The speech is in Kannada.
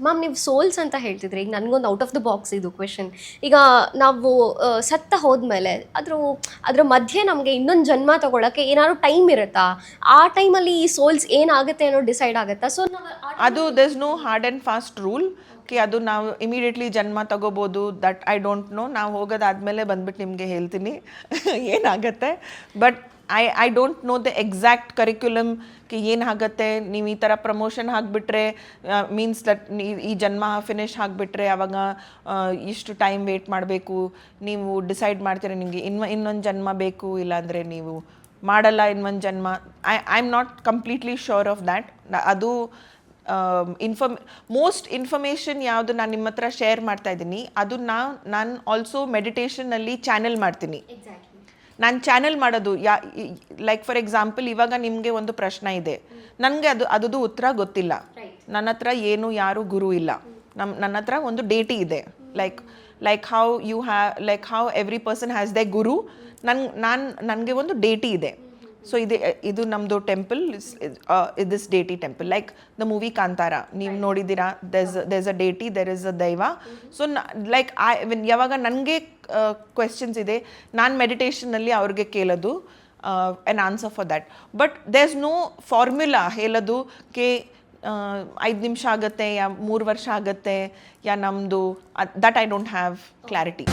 ಮ್ಯಾಮ್ ನೀವು ಸೋಲ್ಸ್ ಅಂತ ಹೇಳ್ತಿದ್ರಿ. ಈಗ ನನಗೊಂದು ಔಟ್ ಆಫ್ ದ ಬಾಕ್ಸ್ ಇದು ಕ್ವೆಶನ್. ಈಗ ನಾವು ಸತ್ತ ಹೋದ್ಮೇಲೆ ಅದ್ರ ಮಧ್ಯೆ ನಮಗೆ ಇನ್ನೊಂದು ಜನ್ಮ ತಗೊಳಕ್ಕೆ ಏನಾದ್ರು ಟೈಮ್ ಇರುತ್ತಾ? ಆ ಟೈಮಲ್ಲಿ ಈ ಸೋಲ್ಸ್ ಏನಾಗುತ್ತೆ ಅನ್ನೋ ಡಿಸೈಡ್ ಆಗುತ್ತಾ? ಸೊ ಅದು there's no hard and fast rule ಕಿ ಅದು ನಾವು ಇಮಿಡಿಯೇಟ್ಲಿ ಜನ್ಮ ತಗೋಬೋದು. That I don't know. ನಾವು ಹೋಗೋದಾದ್ಮೇಲೆ ಬಂದ್ಬಿಟ್ಟು ನಿಮಗೆ ಹೇಳ್ತೀನಿ ಏನಾಗತ್ತೆ. But I don't know the exact curriculum ಕಿ ಏನಾಗುತ್ತೆ. ನೀವು ಈ ಥರ ಪ್ರಮೋಷನ್ ಹಾಕಿಬಿಟ್ರೆ ಮೀನ್ಸ್ ದಟ್ ಈ ಜನ್ಮ ಫಿನಿಶ್ ಆಗಿಬಿಟ್ರೆ ಅವಾಗ ಇಷ್ಟು ಟೈಮ್ ವೇಟ್ ಮಾಡಬೇಕು. ನೀವು ಡಿಸೈಡ್ ಮಾಡ್ತೀರಾ ನಿಮಗೆ ಇನ್ನೊಂದು ಜನ್ಮ ಬೇಕು, ಇಲ್ಲಾಂದರೆ ನೀವು ಮಾಡಲ್ಲ ಇನ್ನೊಂದು ಜನ್ಮ. I am not completely sure of that. ಅದು ಮೋಸ್ಟ್ ಇನ್ಫಾರ್ಮೇಷನ್ ಯಾವುದು ನಾನು ನಿಮ್ಮ ಹತ್ರ ಶೇರ್ ಮಾಡ್ತಾ ಇದ್ದೀನಿ ಅದು ನಾನು ಆಲ್ಸೋ ಮೆಡಿಟೇಷನಲ್ಲಿ ಚಾನೆಲ್ ಮಾಡ್ತೀನಿ. ನಾನು ಚಾನೆಲ್ ಮಾಡೋದು ಲೈಕ್ ಫಾರ್ ಎಕ್ಸಾಂಪಲ್ ಇವಾಗ ನಿಮಗೆ ಒಂದು ಪ್ರಶ್ನೆ ಇದೆ, ನನಗೆ ಅದು ಉತ್ತರ ಗೊತ್ತಿಲ್ಲ. ನನ್ನ ಹತ್ರ ಏನು ಯಾರು ಗುರು ಇಲ್ಲ. ನನ್ನ ಹತ್ರ ಒಂದು ಡೇಟಿ ಇದೆ. Like how every person has they guru. ನನಗೆ ಒಂದು ಡೇಟಿ ಇದೆ. ಸೊ ಇದು ನಮ್ಮದು temple, this deity temple. Like the movie Kantara ನೀವು ನೋಡಿದ್ದೀರಾ, there's a deity, there is a daiva. So like ಯಾವಾಗ ನನಗೆ ಕ್ವೆಶನ್ಸ್ ಇದೆ, ನಾನು ಮೆಡಿಟೇಷನಲ್ಲಿ ಅವ್ರಿಗೆ ಕೇಳೋದು an answer for that. But there's no formula ಹೇಳೋದು ಕೆ 5 ನಿಮಿಷ ಆಗುತ್ತೆ ಯಾ 3 ವರ್ಷ ಆಗುತ್ತೆ ಯಾ ನಮ್ಮದು. That I don't have clarity.